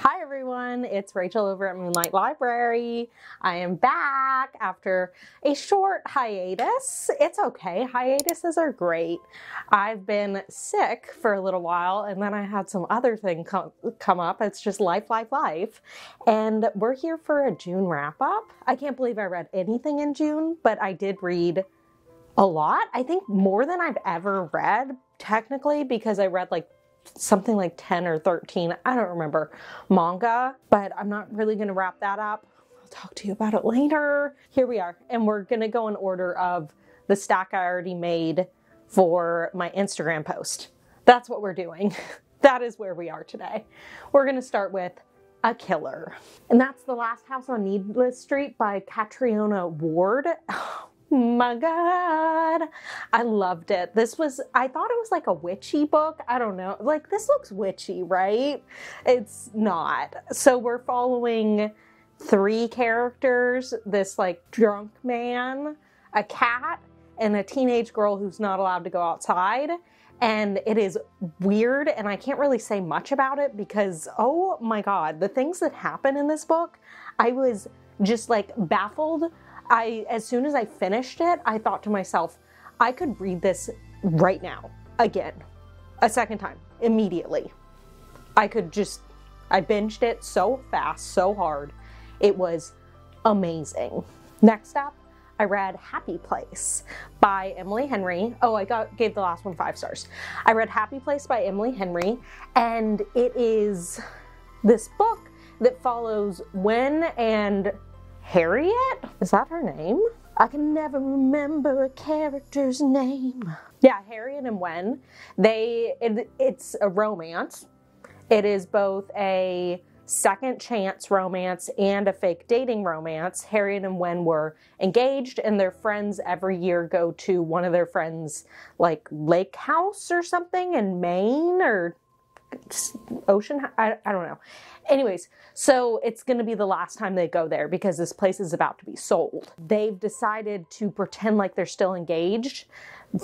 Hi everyone, it's Rachel over at Moonlight Library. I am back after a short hiatus. It's okay, hiatuses are great. I've been sick for a little while and then I had some other thing come up. It's just life. And we're here for a June wrap up. I can't believe I read anything in June, but I did read a lot. I think more than I've ever read, technically, because I read something like 10 or 13, I don't remember, manga, but I'm not really going to wrap that up. I'll talk to you about it later. Here we are, and we're going to go in order of the stack I already made for my Instagram post. That's what we're doing. That is where we are today. We're going to start with A Killer, and that's The Last House on Needless Street by Catriona Ward. My God, I loved it. I thought it was like a witchy book. I don't know. Like, this looks witchy, right? It's not. So we're following three characters, this like drunk man, a cat, and a teenage girl who's not allowed to go outside. And it is weird, and I can't really say much about it because, oh my God, the things that happen in this book, I was just like baffled. As soon as I finished it, I thought to myself, I could read this right now, again, a second time, immediately. I binged it so fast, so hard. It was amazing. Next up, I read Happy Place by Emily Henry. Oh, gave the last one 5 stars. I read Happy Place by Emily Henry, and it is this book that follows Wen and Harriet? Is that her name? I can never remember a character's name. Yeah, Harriet and Wen. It's a romance. It is both a second chance romance and a fake dating romance. Harriet and Wen were engaged, and their friends every year go to one of their friends' like lake house or something in Maine or ocean. I don't know. Anyways, so it's going to be the last time they go there because this place is about to be sold. They've decided to pretend like they're still engaged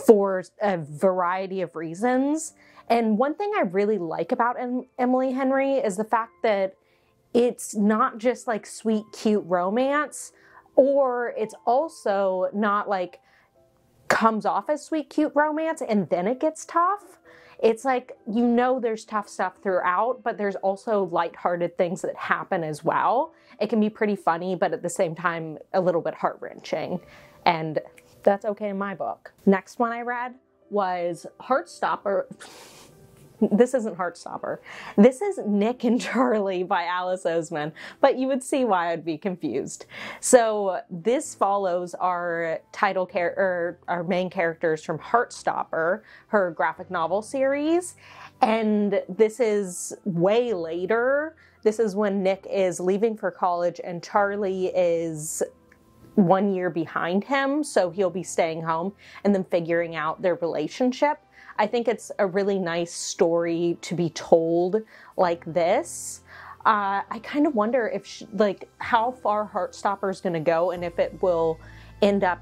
for a variety of reasons. And one thing I really like about Emily Henry is the fact that it's not just like sweet, cute romance, or it's also not like comes off as sweet, cute romance and then it gets tough. It's like, there's tough stuff throughout, but there's also lighthearted things that happen as well. It can be pretty funny, but at the same time, a little bit heart-wrenching. And that's okay in my book. Next one I read was Heartstopper. This isn't Heartstopper. This is Nick and Charlie by Alice Oseman, but you would see why I'd be confused. So this follows our our main characters from Heartstopper, her graphic novel series, and this is way later. This is when Nick is leaving for college and Charlie is 1 year behind him, so he'll be staying home and then figuring out their relationship. I think it's a really nice story to be told like this. I kind of wonder if, how far Heartstopper is going to go and if it will end up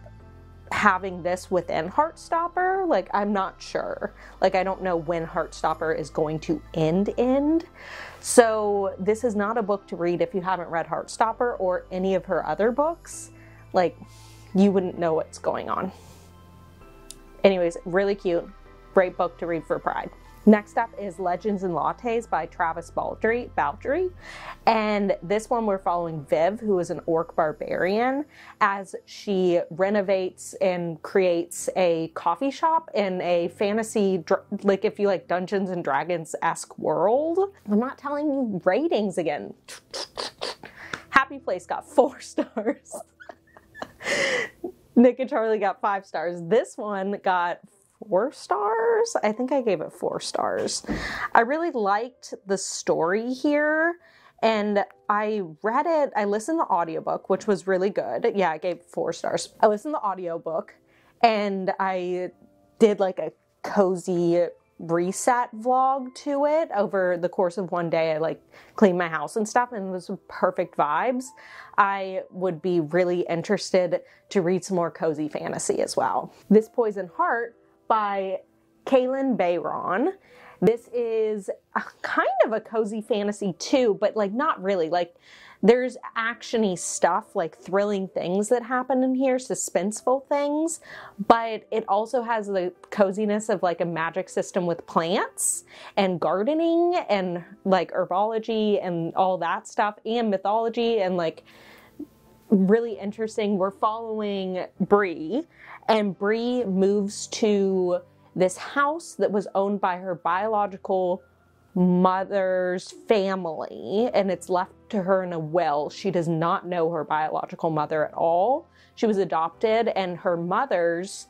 having this within Heartstopper. Like, I'm not sure. Like, I don't know when Heartstopper is going to end. So this is not a book to read if you haven't read Heartstopper or any of her other books. Like, you wouldn't know what's going on. Anyways, really cute. Great book to read for Pride. Next up is Legends and Lattes by Travis Baldree. And this one we're following Viv, who is an orc barbarian, as she renovates and creates a coffee shop in a fantasy, like if you like Dungeons and Dragons-esque world. I'm not telling you ratings again. Happy Place got 4 stars. Nick and Charlie got 5 stars. This one got 4 stars. I think I gave it 4 stars. I really liked the story here, and I read it. I listened to the audiobook, which was really good. Yeah, I gave 4 stars. I listened to the audiobook, and I did like a cozy reset vlog to it over the course of one day. I cleaned my house and stuff, and it was perfect vibes. I would be really interested to read some more cozy fantasy as well. This Poison Heart by Kalynn Bayron. This is kind of a cozy fantasy too, but like not really. Like there's actiony stuff, like thrilling things that happen in here, suspenseful things, but it also has the coziness of like a magic system with plants and gardening and like herbology and all that stuff and mythology and like really interesting. We're following Bree, and Bree moves to this house that was owned by her biological mother's family, and it's left to her in a will. She does not know her biological mother at all. She was adopted, and her mothers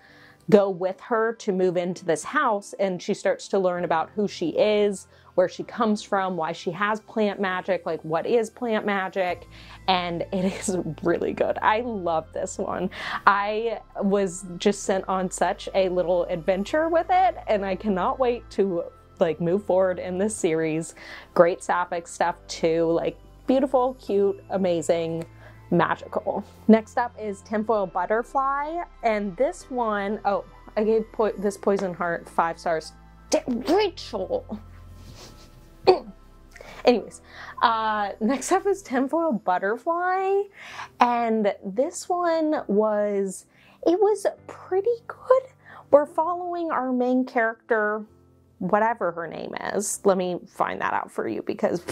go with her to move into this house, and she starts to learn about who she is, where she comes from, why she has plant magic, like what is plant magic, and it is really good. I love this one. I was just sent on such a little adventure with it, and I cannot wait to like move forward in this series. Great sapphic stuff too, like beautiful, cute, amazing, magical. Next up is Tinfoil Butterfly, and this one, oh, I gave this Poison Heart 5 stars. Rachel! Anyways, next up is Tinfoil Butterfly, and this one was pretty good. We're following our main character, whatever her name is. Let me find that out for you because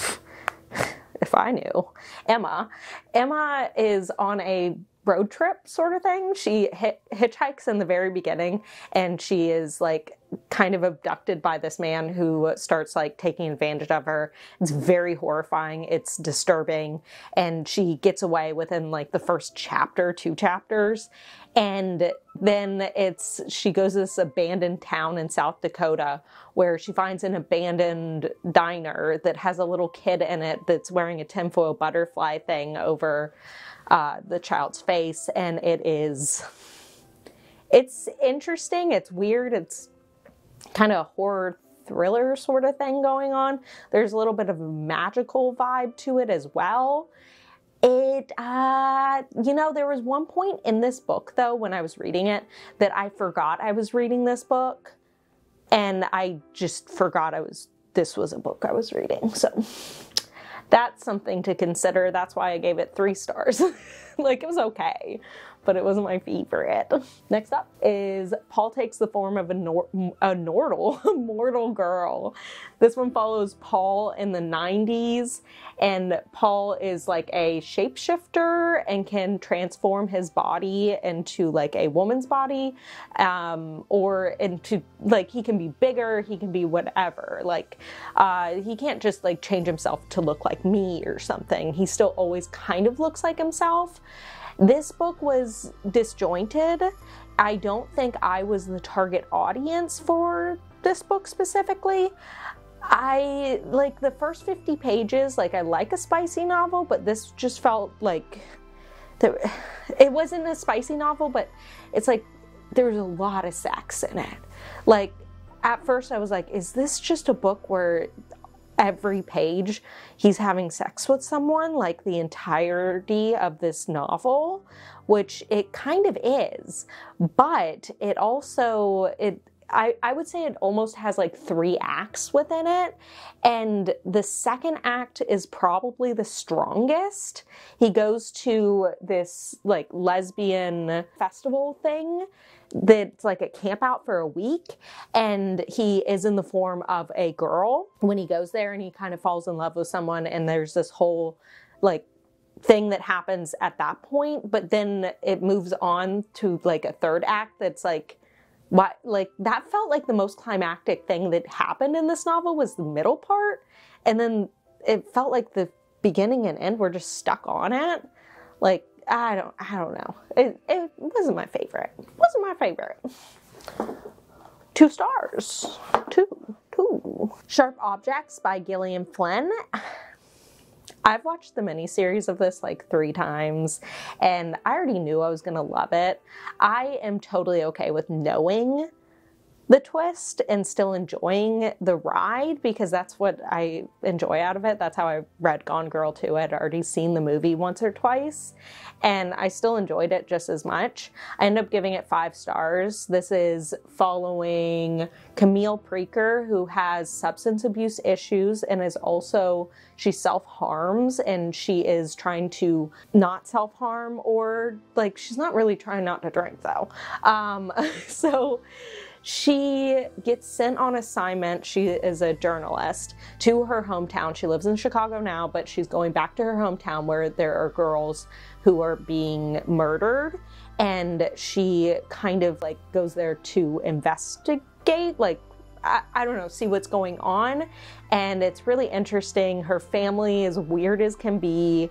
if I knew. Emma is on a road trip sort of thing. She hitchhikes in the very beginning, and she is like kind of abducted by this man who starts like taking advantage of her. It's very horrifying. It's disturbing, and she gets away within like the first chapter, 2 chapters. And then she goes to this abandoned town in South Dakota where she finds an abandoned diner that has a little kid in it that's wearing a tinfoil butterfly thing over the child's face. And it's interesting. It's weird. It's kind of a horror thriller sort of thing going on. There's a little bit of a magical vibe to it as well. There was one point in this book, though, when I was reading it, that I forgot I was reading this book, and I just forgot this was a book I was reading, so that's something to consider. That's why I gave it 3 stars. Like, it was okay, but it wasn't my favorite. Next up is Paul Takes the Form of a Mortal Girl. This one follows Paul in the 90s, and Paul is like a shapeshifter and can transform his body into like a woman's body, or into like, he can be bigger, he can be whatever. Like, he can't just like change himself to look like me or something. He still always kind of looks like himself. This book was disjointed. I don't think I was the target audience for this book specifically. I like the first 50 pages, like I like a spicy novel, but this just felt like it wasn't a spicy novel, but it's like there was a lot of sex in it. Like at first I was like, is this just a book where every page he's having sex with someone, like the entirety of this novel? Which it kind of is, but it also, I would say it almost has like 3 acts within it, and the second act is probably the strongest. He goes to this like lesbian festival thing that's like a camp out for a week, and he is in the form of a girl when he goes there, and he kind of falls in love with someone, and there's this whole like thing that happens at that point, but then it moves on to like a third act that's like, what, like that felt like the most climactic thing that happened in this novel was the middle part, and then it felt like the beginning and end were just stuck on it. Like, I don't know. It wasn't my favorite. Wasn't my favorite. 2 stars. 2. Sharp Objects by Gillian Flynn. I've watched the miniseries of this like 3 times, and I already knew I was going to love it. I am totally okay with knowing the twist and still enjoying the ride, because that's what I enjoy out of it. That's how I read Gone Girl too. I'd already seen the movie once or twice, and I still enjoyed it just as much. I ended up giving it 5 stars. This is following Camille Preaker, who has substance abuse issues and is also, she self-harms, and she is trying to not self-harm, or like, she's not really trying not to drink though. So she gets sent on assignment. She is a journalist to her hometown. She lives in Chicago now, but she's going back to her hometown where there are girls who are being murdered. And she kind of like goes there to investigate, like, I don't know, see what's going on. And it's really interesting. Her family is weird as can be.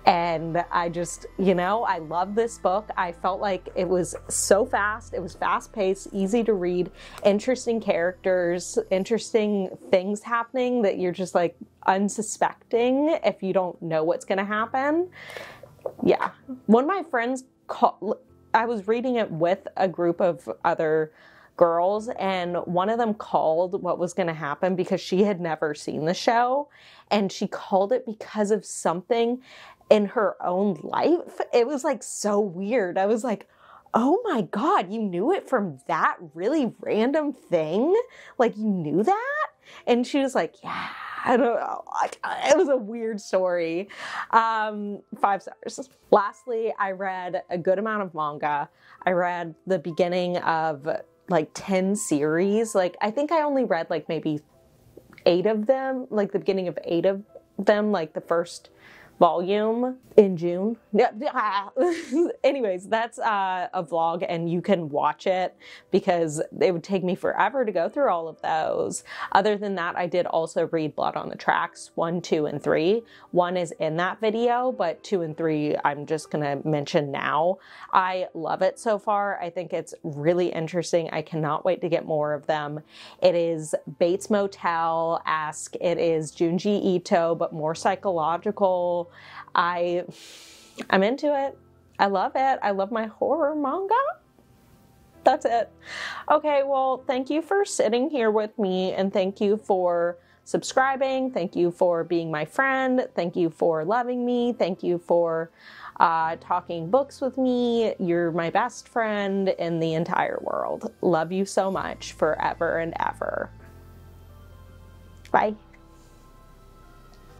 And I just, you know, I love this book. I felt like it was so fast. It was fast paced, easy to read, interesting characters, interesting things happening that you're just like unsuspecting if you don't know what's going to happen. Yeah. One of my friends I was reading it with a group of other girls, and one of them called what was going to happen because she had never seen the show, and she called it because of something in her own life. It was like so weird. I was like, oh my God, you knew it from that really random thing? Like, you knew that? And she was like, yeah, I don't know. It was a weird story. 5 stars. Lastly, I read a good amount of manga. I read the beginning of like 10 series. Like, I think I only read like maybe 8 of them, like the beginning of 8 of them, like the first volume in June. Anyways, that's a vlog, and you can watch it because it would take me forever to go through all of those. Other than that, I did also read Blood on the Tracks 1, 2, and 3. 1 is in that video, but 2 and 3 I'm just gonna mention now. I love it so far. I think it's really interesting. I cannot wait to get more of them. It is Bates Motel-esque. It is Junji Ito, but more psychological. I'm into it. I love it. I love my horror manga. That's it. Okay, well, thank you for sitting here with me, and thank you for subscribing. Thank you for being my friend. Thank you for loving me. Thank you for talking books with me. You're my best friend in the entire world. Love you so much forever and ever. Bye.